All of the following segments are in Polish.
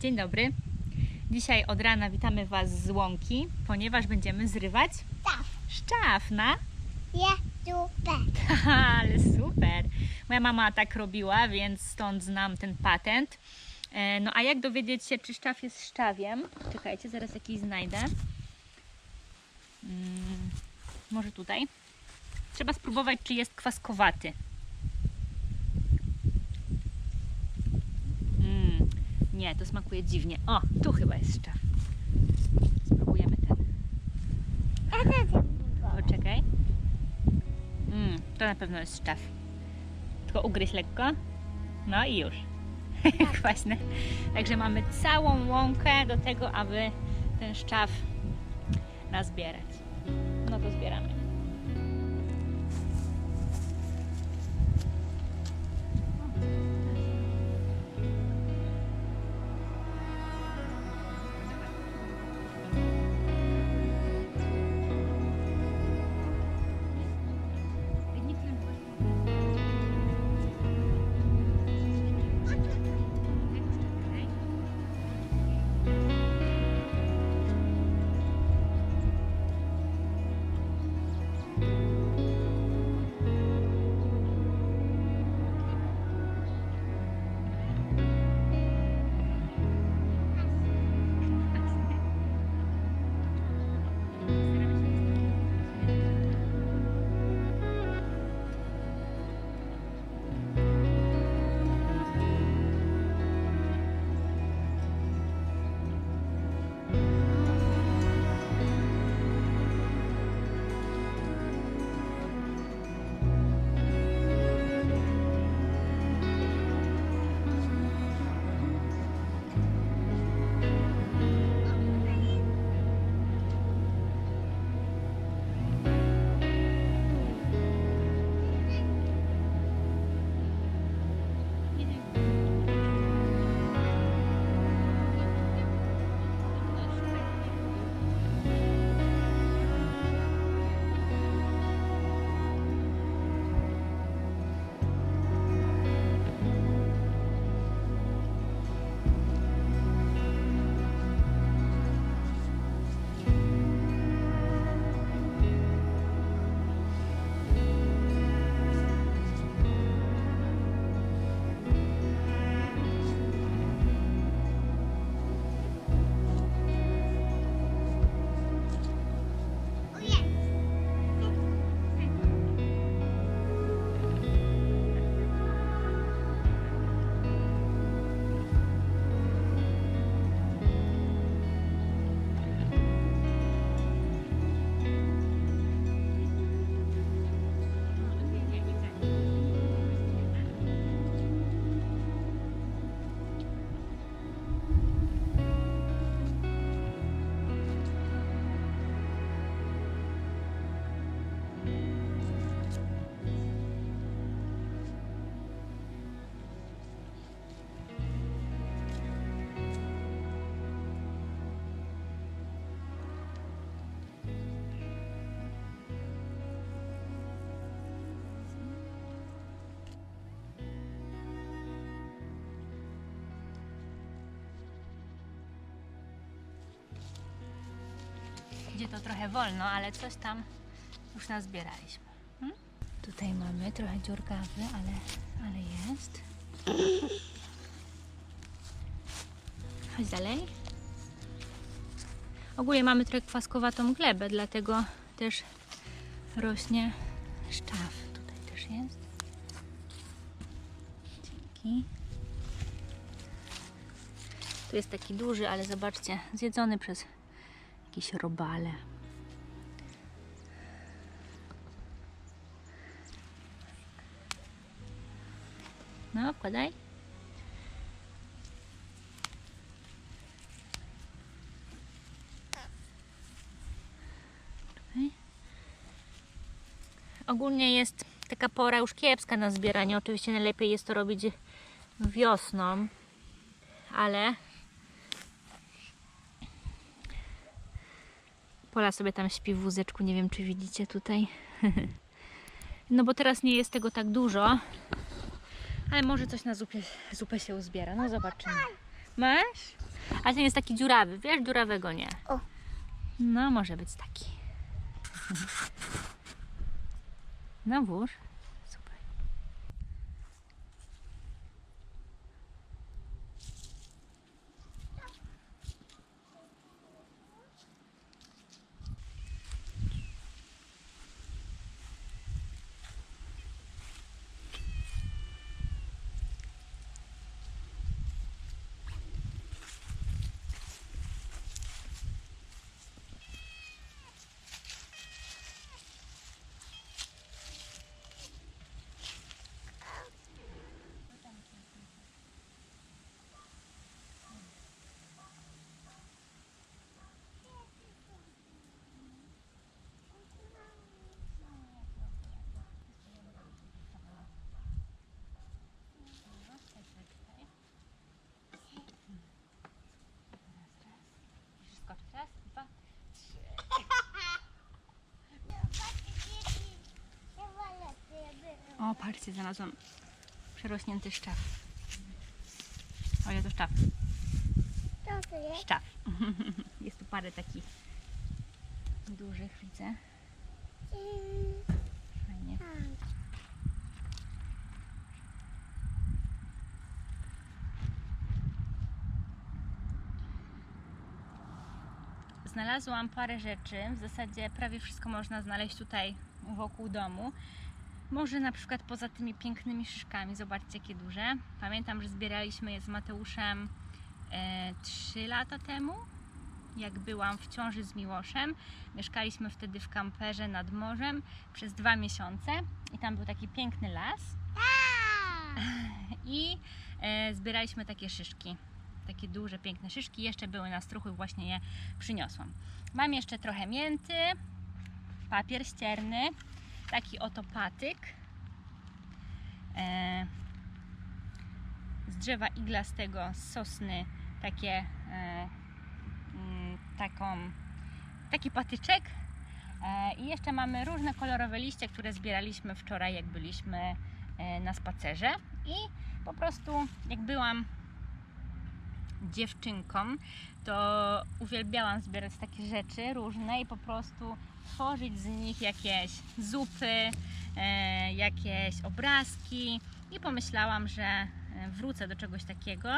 Dzień dobry. Dzisiaj od rana witamy Was z łąki, ponieważ będziemy zrywać szczaw na... Super. Ale super! Moja mama tak robiła, więc stąd znam ten patent. No a jak dowiedzieć się, czy szczaw jest szczawiem? Czekajcie, zaraz jakiś znajdę. Może tutaj. Trzeba spróbować, czy jest kwaskowaty. Nie, to smakuje dziwnie. O, tu chyba jest szczaw. Spróbujemy ten. Poczekaj. To na pewno jest szczaw. Tylko ugryź lekko. No i już. Kwaśne. Także mamy całą łąkę do tego, aby ten szczaw nazbierać. No to zbieramy. Idzie to trochę wolno, ale coś tam już nazbieraliśmy. Tutaj mamy trochę dziurkawy, ale jest. Chodź dalej. Ogólnie mamy trochę kwaskowatą glebę, dlatego też rośnie szczaw. Tutaj też jest. Dzięki. Tu jest taki duży, ale zobaczcie, zjedzony przez jakieś robale. No, wkładaj. Tutaj. Ogólnie jest taka pora już kiepska na zbieranie. Oczywiście najlepiej jest to robić wiosną, ale Pola sobie tam śpi w wózeczku, nie wiem czy widzicie tutaj. No bo teraz nie jest tego tak dużo, ale może coś na zupę się uzbiera. No zobaczymy. Masz? A ten jest taki dziurawy, wiesz? Dziurawego nie. O. No, może być taki. No włóż. Super. Skocz. Raz, dwa, trzy. O, patrzcie, znalazłam przerośnięty szczaw. O, ja to szczaw. Co to jest? Szczaw. Jest tu parę takich dużych, widzę. Fajnie. Znalazłam parę rzeczy, w zasadzie prawie wszystko można znaleźć tutaj wokół domu. Może na przykład poza tymi pięknymi szyszkami, zobaczcie jakie duże. Pamiętam, że zbieraliśmy je z Mateuszem 3 lata temu, jak byłam w ciąży z Miłoszem. Mieszkaliśmy wtedy w kamperze nad morzem przez 2 miesiące i tam był taki piękny las i zbieraliśmy takie szyszki. Takie duże, piękne szyszki. Jeszcze były na stróchu i właśnie je przyniosłam. Mam jeszcze trochę mięty, papier ścierny, taki oto patyk z drzewa iglastego, z sosny, taki patyczek. I jeszcze mamy różne kolorowe liście, które zbieraliśmy wczoraj, jak byliśmy na spacerze. I po prostu jak byłam dziewczynką, to uwielbiałam zbierać takie rzeczy różne i po prostu tworzyć z nich jakieś zupy, jakieś obrazki i pomyślałam, że wrócę do czegoś takiego,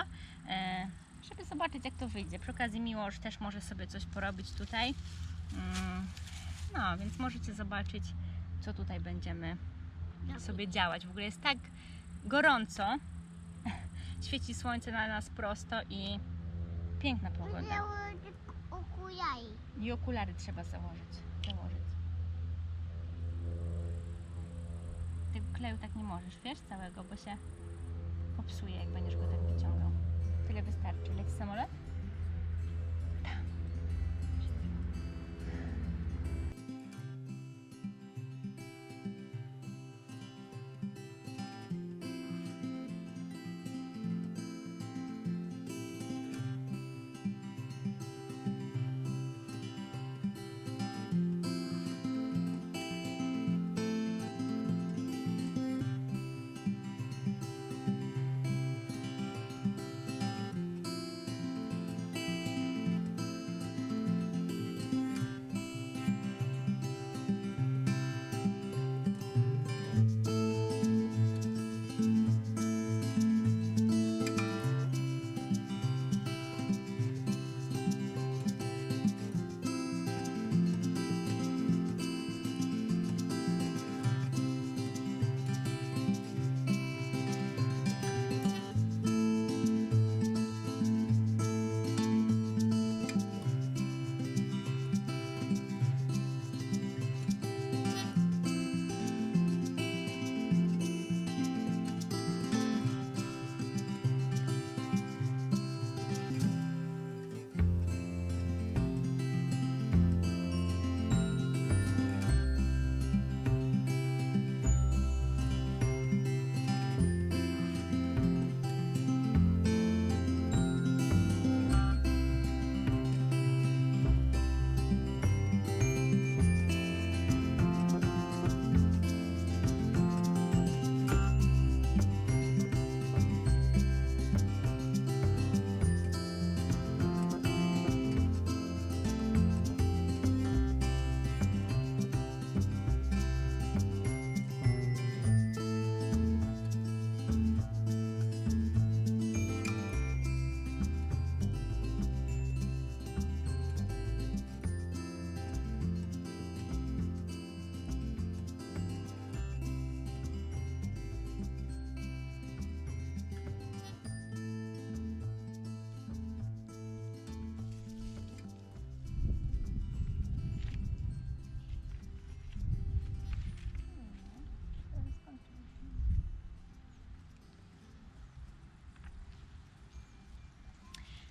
żeby zobaczyć jak to wyjdzie. Przy okazji Miłosz też może sobie coś porobić tutaj. No, więc możecie zobaczyć, co tutaj będziemy sobie działać. W ogóle jest tak gorąco, świeci słońce na nas prosto i piękna pogoda. I okulary trzeba założyć. Tego kleju tak nie możesz, wiesz, całego, bo się popsuje, jak będziesz go tak wyciągał. Tyle wystarczy. Leci samolot?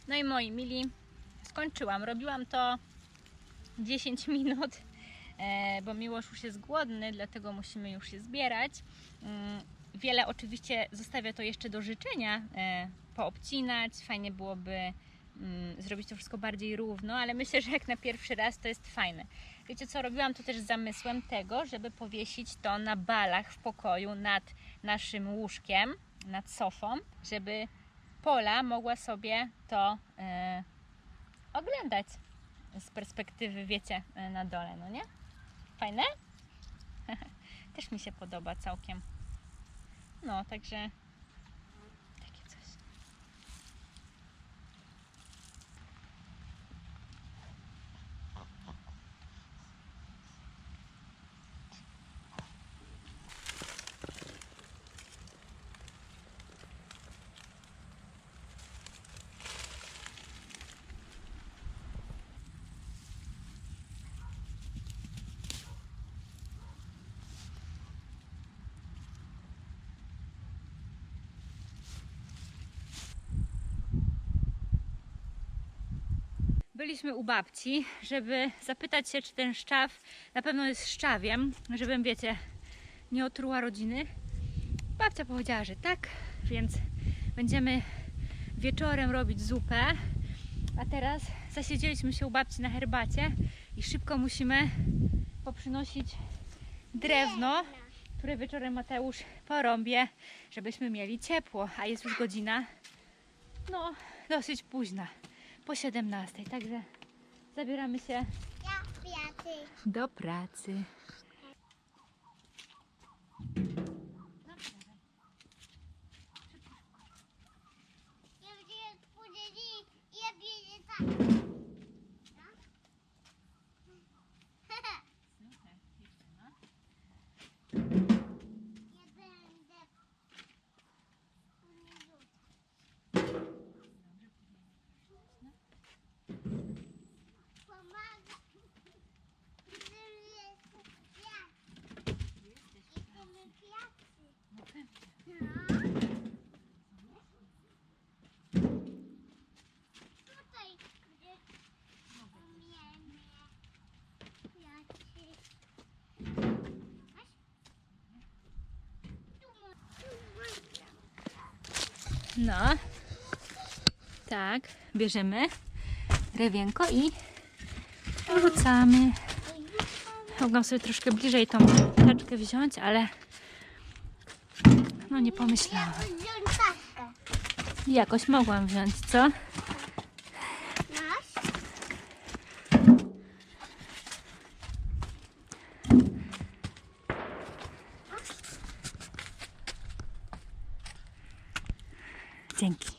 No i moi mili, skończyłam. Robiłam to 10 minut, bo Miłosz już jest głodny, dlatego musimy już się zbierać. Wiele oczywiście zostawia to jeszcze do życzenia, poobcinać, fajnie byłoby zrobić to wszystko bardziej równo, ale myślę, że jak na pierwszy raz to jest fajne. Wiecie co, robiłam to też z zamysłem tego, żeby powiesić to na balach w pokoju nad naszym łóżkiem, nad sofą, żeby Pola mogła sobie to oglądać z perspektywy, wiecie, na dole, no nie? Fajne? Też mi się podoba całkiem. No, także takie coś. Byliśmy u babci, żeby zapytać się, czy ten szczaw na pewno jest szczawiem, żebym, wiecie, nie otruła rodziny. Babcia powiedziała, że tak, więc będziemy wieczorem robić zupę. A teraz zasiedzieliśmy się u babci na herbacie i szybko musimy poprzynosić drewno, które wieczorem Mateusz porąbie, żebyśmy mieli ciepło. A jest już godzina, no, dosyć późna. Po 17, także zabieramy się Ja kwiaty. do pracy. Ja będę powiedzieli, ja będę tak. Ja będę pomaga. Jesteśmy kwiaty. Tutaj gdzie umiemy kwiaty. No, tak, bierzemy drewienko i rzucamy. Mogłam sobie troszkę bliżej tą taczkę wziąć, ale no nie pomyślałam. Wziąć taskę. Jakoś mogłam wziąć, co? Masz? Dzięki.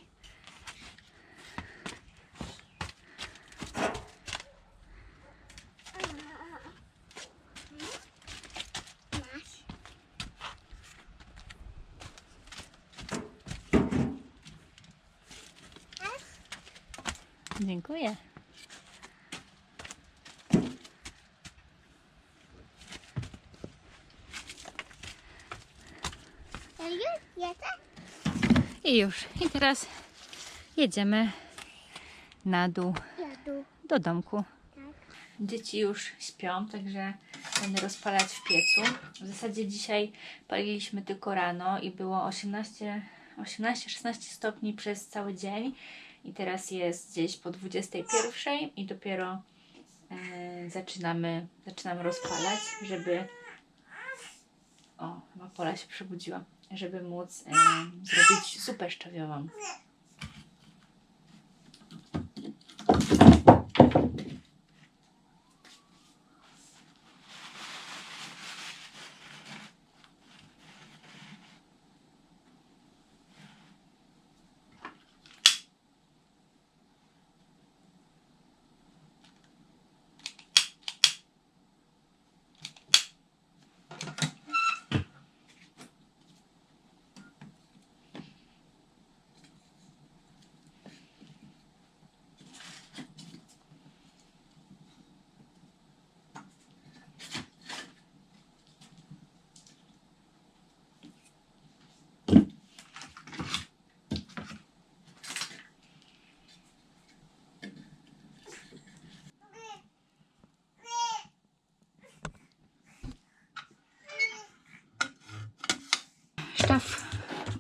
Masz. Dziękuję. Ja już jestem? I już. I teraz jedziemy na dół Jadu. do domku. Tak. Dzieci już śpią, także będę rozpalać w piecu. W zasadzie dzisiaj paliliśmy tylko rano i było 18-16 stopni przez cały dzień. I teraz jest gdzieś po 21 i dopiero zaczynamy rozpalać, żeby... O, chyba Pola się przebudziła, żeby móc zrobić zupę szczawiową.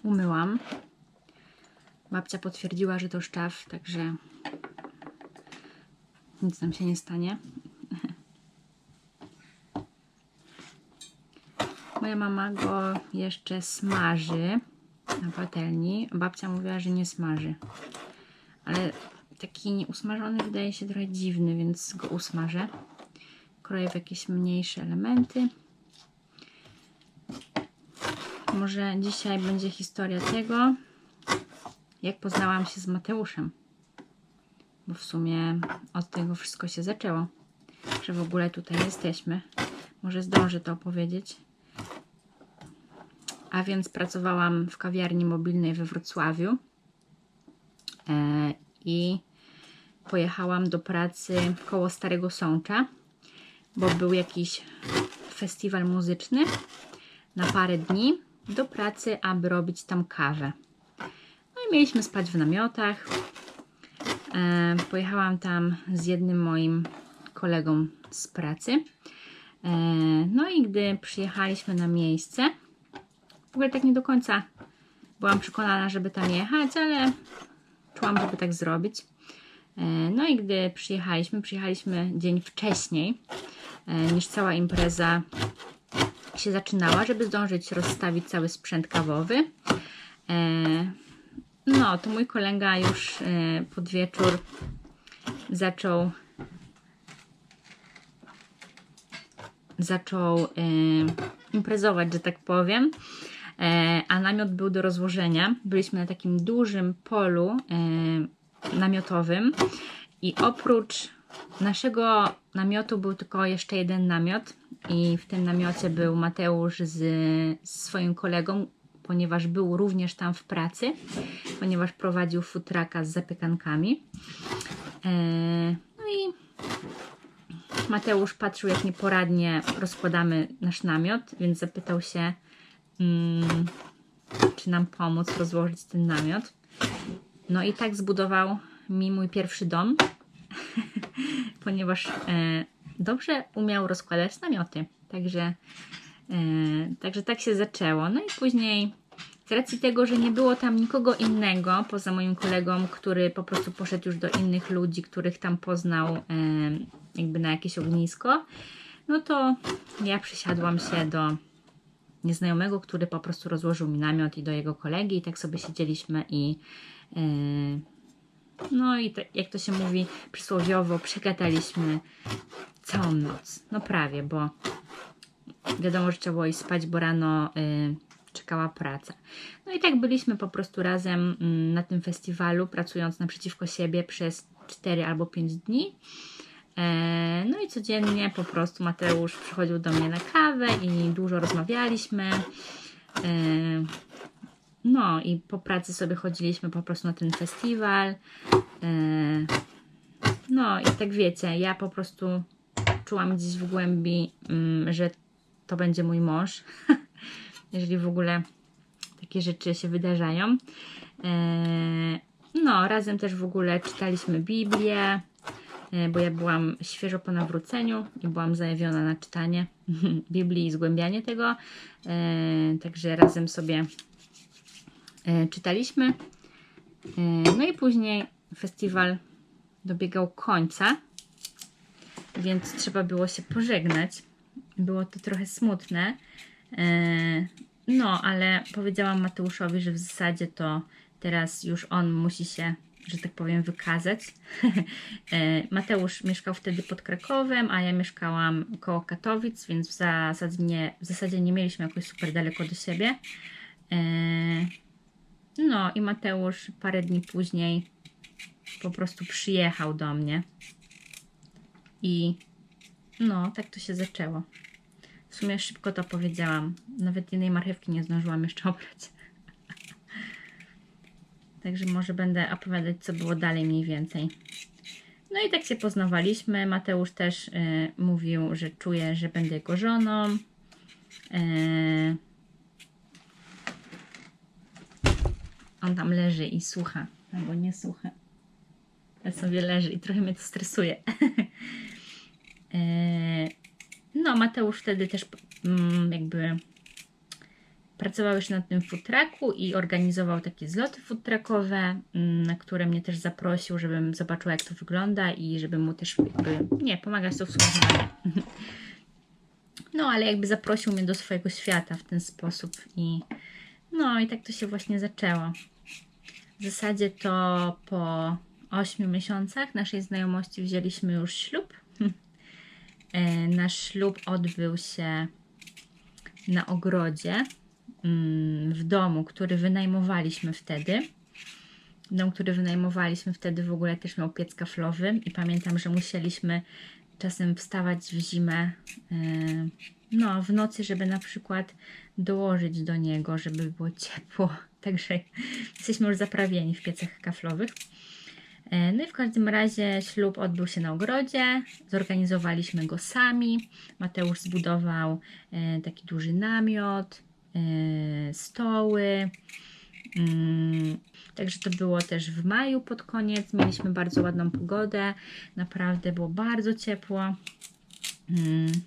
umyłam. Babcia potwierdziła, że to szczaw, także nic nam się nie stanie. Moja mama go jeszcze smaży na patelni. Babcia mówiła, że nie smaży. Ale taki nieusmażony wydaje się trochę dziwny, więc go usmażę. Kroję w jakieś mniejsze elementy. Może dzisiaj będzie historia tego, jak poznałam się z Mateuszem. Bo w sumie od tego wszystko się zaczęło. Że w ogóle tutaj jesteśmy. Może zdążę to opowiedzieć. A więc pracowałam w kawiarni mobilnej we Wrocławiu i pojechałam do pracy koło Starego Sącza, bo był jakiś festiwal muzyczny na parę dni do pracy, aby robić tam kawę. No i mieliśmy spać w namiotach. Pojechałam tam z jednym moim kolegą z pracy. No i gdy przyjechaliśmy na miejsce, w ogóle tak nie do końca byłam przekonana, żeby tam jechać, ale czułam, żeby tak zrobić. No i gdy przyjechaliśmy dzień wcześniej niż cała impreza się zaczynała, żeby zdążyć rozstawić cały sprzęt kawowy. No, to mój kolega już pod wieczór zaczął imprezować, że tak powiem, a namiot był do rozłożenia. Byliśmy na takim dużym polu namiotowym i oprócz naszego namiotu był tylko jeszcze jeden namiot i w tym namiocie był Mateusz z swoim kolegą, ponieważ był również tam w pracy, ponieważ prowadził food trucka z zapiekankami. No i Mateusz patrzył, jak nieporadnie rozkładamy nasz namiot, więc zapytał się, czy nam pomóc rozłożyć ten namiot. No i tak zbudował mi mój pierwszy dom, ponieważ dobrze umiał rozkładać namioty. Także tak się zaczęło. No i później z racji tego, że nie było tam nikogo innego poza moim kolegą, który po prostu poszedł już do innych ludzi, których tam poznał jakby na jakieś ognisko, no to ja przysiadłam się do nieznajomego, który po prostu rozłożył mi namiot i do jego kolegi i tak sobie siedzieliśmy i no i jak to się mówi przysłowiowo, przegadaliśmy całą noc. No prawie, bo wiadomo, że trzeba było iść spać, bo rano czekała praca. No i tak byliśmy po prostu razem na tym festiwalu, pracując naprzeciwko siebie przez 4 albo 5 dni. No i codziennie po prostu Mateusz przychodził do mnie na kawę i dużo rozmawialiśmy. No i po pracy sobie chodziliśmy po prostu na ten festiwal. No i tak wiecie, ja po prostu czułam gdzieś w głębi, że to będzie mój mąż. Jeżeli w ogóle takie rzeczy się wydarzają. No, razem też w ogóle czytaliśmy Biblię, bo ja byłam świeżo po nawróceniu i byłam zajawiona na czytanie Biblii i zgłębianie tego. Także razem sobie czytaliśmy. No i później festiwal dobiegał końca, więc trzeba było się pożegnać. Było to trochę smutne. No, ale powiedziałam Mateuszowi, że w zasadzie to teraz już on musi się, że tak powiem, wykazać. Mateusz mieszkał wtedy pod Krakowem, a ja mieszkałam koło Katowic, więc w zasadzie nie mieliśmy jakoś super daleko do siebie. No i Mateusz parę dni później po prostu przyjechał do mnie. I no, tak to się zaczęło. W sumie szybko to powiedziałam. Nawet jednej marchewki nie zdążyłam jeszcze obrać. Także może będę opowiadać, co było dalej mniej więcej. No i tak się poznawaliśmy. Mateusz też mówił, że czuje, że będę jego żoną. On tam leży i słucha. Albo nie słucha. Ja sobie leży i trochę mnie to stresuje. No, Mateusz wtedy też jakby pracował jeszcze na tym food trucku i organizował takie zloty food truckowe, na które mnie też zaprosił, żebym zobaczyła, jak to wygląda i żebym mu też jakby, nie, pomagać to w sumie chyba nie. No, ale jakby zaprosił mnie do swojego świata w ten sposób i no i tak to się właśnie zaczęło. W zasadzie to po 8 miesiącach naszej znajomości wzięliśmy już ślub. Nasz ślub odbył się na ogrodzie, w domu, który wynajmowaliśmy wtedy. Dom, który wynajmowaliśmy wtedy, w ogóle też miał piec kaflowy i pamiętam, że musieliśmy czasem wstawać w zimę, no w nocy, żeby na przykład dołożyć do niego, żeby było ciepło. Także jesteśmy już zaprawieni w piecach kaflowych. No i w każdym razie ślub odbył się na ogrodzie, zorganizowaliśmy go sami. Mateusz zbudował taki duży namiot, stoły. Także to było też w maju pod koniec. Mieliśmy bardzo ładną pogodę, naprawdę było bardzo ciepło.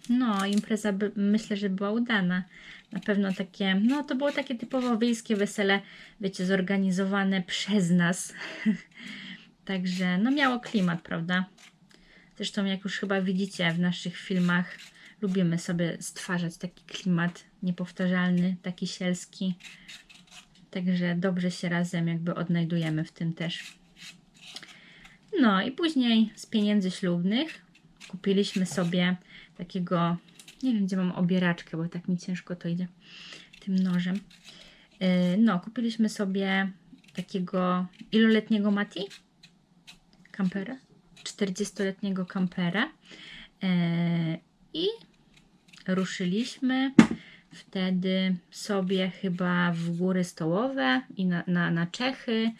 No, impreza myślę, że była udana. Na pewno takie, no to było takie typowo wiejskie wesele, wiecie, zorganizowane przez nas. Także no miało klimat, prawda? Zresztą jak już chyba widzicie w naszych filmach, lubimy sobie stwarzać taki klimat niepowtarzalny, taki sielski. Także dobrze się razem jakby odnajdujemy w tym też. No i później z pieniędzy ślubnych kupiliśmy sobie takiego, nie wiem gdzie mam obieraczkę, bo tak mi ciężko to idzie tym nożem. No, kupiliśmy sobie takiego iloletniego Mati? Kampera? 40-letniego kampera. I ruszyliśmy wtedy sobie chyba w góry stołowe i na Czechy.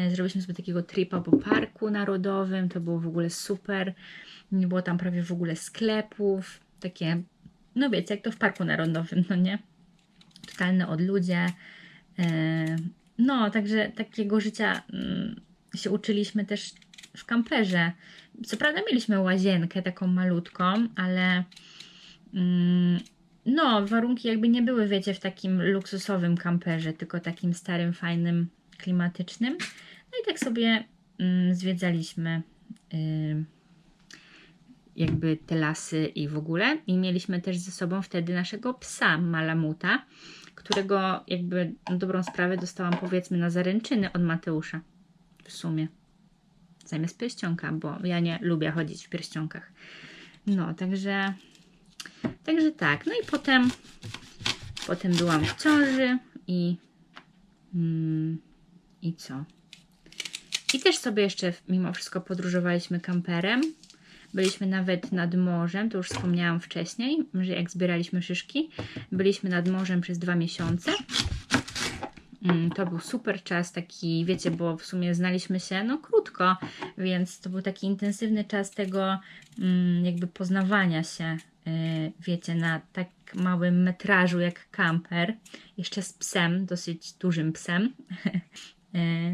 Zrobiliśmy sobie takiego tripa po parku narodowym. To było w ogóle super. Nie było tam prawie w ogóle sklepów. Takie, no wiecie, jak to w parku narodowym, no nie? Totalne odludzie. No, także takiego życia się uczyliśmy też w kamperze. Co prawda mieliśmy łazienkę taką malutką, ale no, warunki jakby nie były, wiecie, w takim luksusowym kamperze, tylko takim starym, fajnym, klimatycznym. No i tak sobie zwiedzaliśmy jakby te lasy i w ogóle. I mieliśmy też ze sobą wtedy naszego psa, Malamuta, którego jakby na dobrą sprawę dostałam, powiedzmy, na zaręczyny od Mateusza w sumie. Zamiast pierścionka, bo ja nie lubię chodzić w pierścionkach. No, także tak. No i potem byłam w ciąży i co? I też sobie jeszcze mimo wszystko podróżowaliśmy kamperem. Byliśmy nawet nad morzem, to już wspomniałam wcześniej, że jak zbieraliśmy szyszki, byliśmy nad morzem przez 2 miesiące. To był super czas taki, wiecie, bo w sumie znaliśmy się no krótko, więc to był taki intensywny czas tego jakby poznawania się, wiecie, na tak małym metrażu jak kamper, jeszcze z psem, dosyć dużym psem.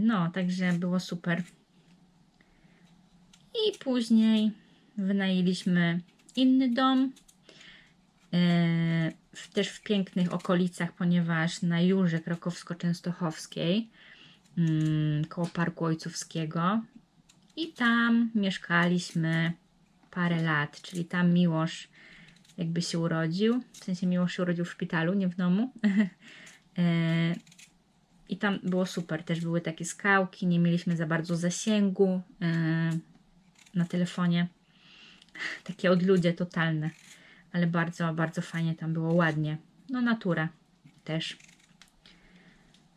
No, także było super. I później wynajęliśmy inny dom, też w pięknych okolicach, ponieważ na Jurze Krakowsko-Częstochowskiej, koło Parku Ojcowskiego, i tam mieszkaliśmy parę lat, czyli tam Miłosz jakby się urodził, w sensie Miłosz się urodził w szpitalu, nie w domu. I tam było super, też były takie skałki, nie mieliśmy za bardzo zasięgu na telefonie, takie odludzie totalne, ale bardzo, bardzo fajnie tam było, ładnie. No natura też.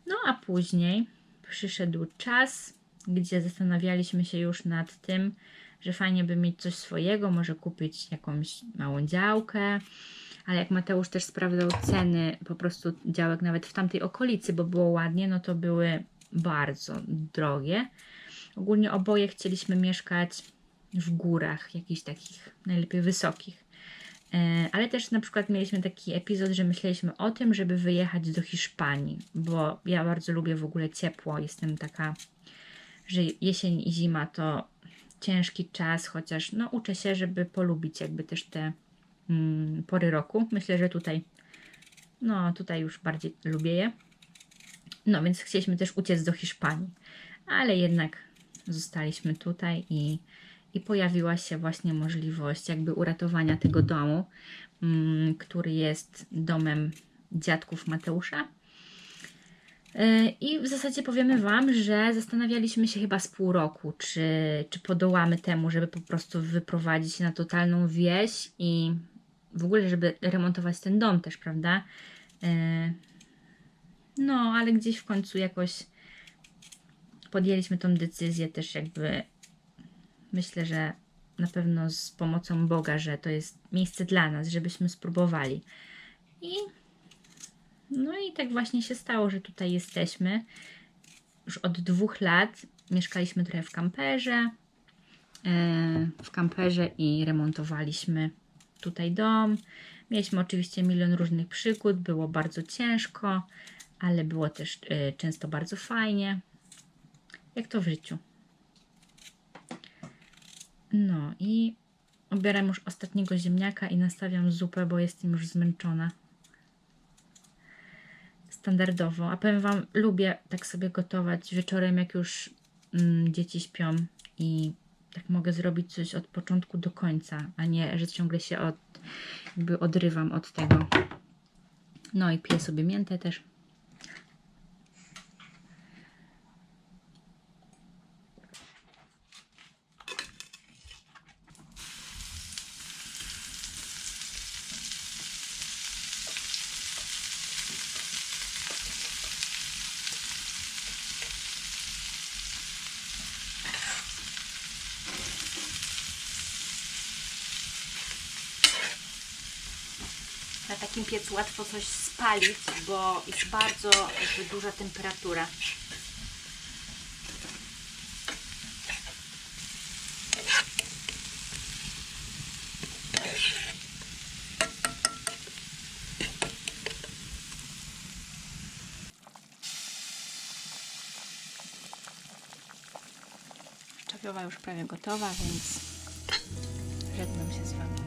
No a później przyszedł czas, gdzie zastanawialiśmy się już nad tym, że fajnie by mieć coś swojego, może kupić jakąś małą działkę, ale jak Mateusz też sprawdzał ceny po prostu działek nawet w tamtej okolicy, bo było ładnie, no to były bardzo drogie. Ogólnie oboje chcieliśmy mieszkać w górach, jakichś takich najlepiej wysokich. Ale też na przykład mieliśmy taki epizod, że myśleliśmy o tym, żeby wyjechać do Hiszpanii, bo ja bardzo lubię w ogóle ciepło. Jestem taka, że jesień i zima to ciężki czas, chociaż no uczę się, żeby polubić jakby też te pory roku. Myślę, że tutaj No, tutaj już bardziej lubię je. No, więc chcieliśmy też uciec do Hiszpanii, ale jednak zostaliśmy tutaj i pojawiła się właśnie możliwość jakby uratowania tego domu, który jest domem dziadków Mateusza. I w zasadzie powiemy Wam, że zastanawialiśmy się chyba z pół roku, czy podołamy temu, żeby po prostu wyprowadzić się na totalną wieś i w ogóle, żeby remontować ten dom też, prawda? No, ale gdzieś w końcu jakoś podjęliśmy tą decyzję też jakby, myślę, że na pewno z pomocą Boga, że to jest miejsce dla nas, żebyśmy spróbowali. No i tak właśnie się stało, że tutaj jesteśmy. Już od 2 lat mieszkaliśmy trochę w kamperze i remontowaliśmy tutaj dom. Mieliśmy oczywiście milion różnych przygód, było bardzo ciężko, ale było też często bardzo fajnie. Jak to w życiu. No i obieram już ostatniego ziemniaka i nastawiam zupę, bo jestem już zmęczona. Standardowo. A powiem Wam, lubię tak sobie gotować wieczorem, jak już dzieci śpią i tak mogę zrobić coś od początku do końca, a nie, że ciągle się jakby odrywam od tego. No i piję sobie miętę też. Na takim piecu łatwo coś spalić, bo jest bardzo jakby duża temperatura. Szczawiowa już prawie gotowa, więc żegnam się z Wami.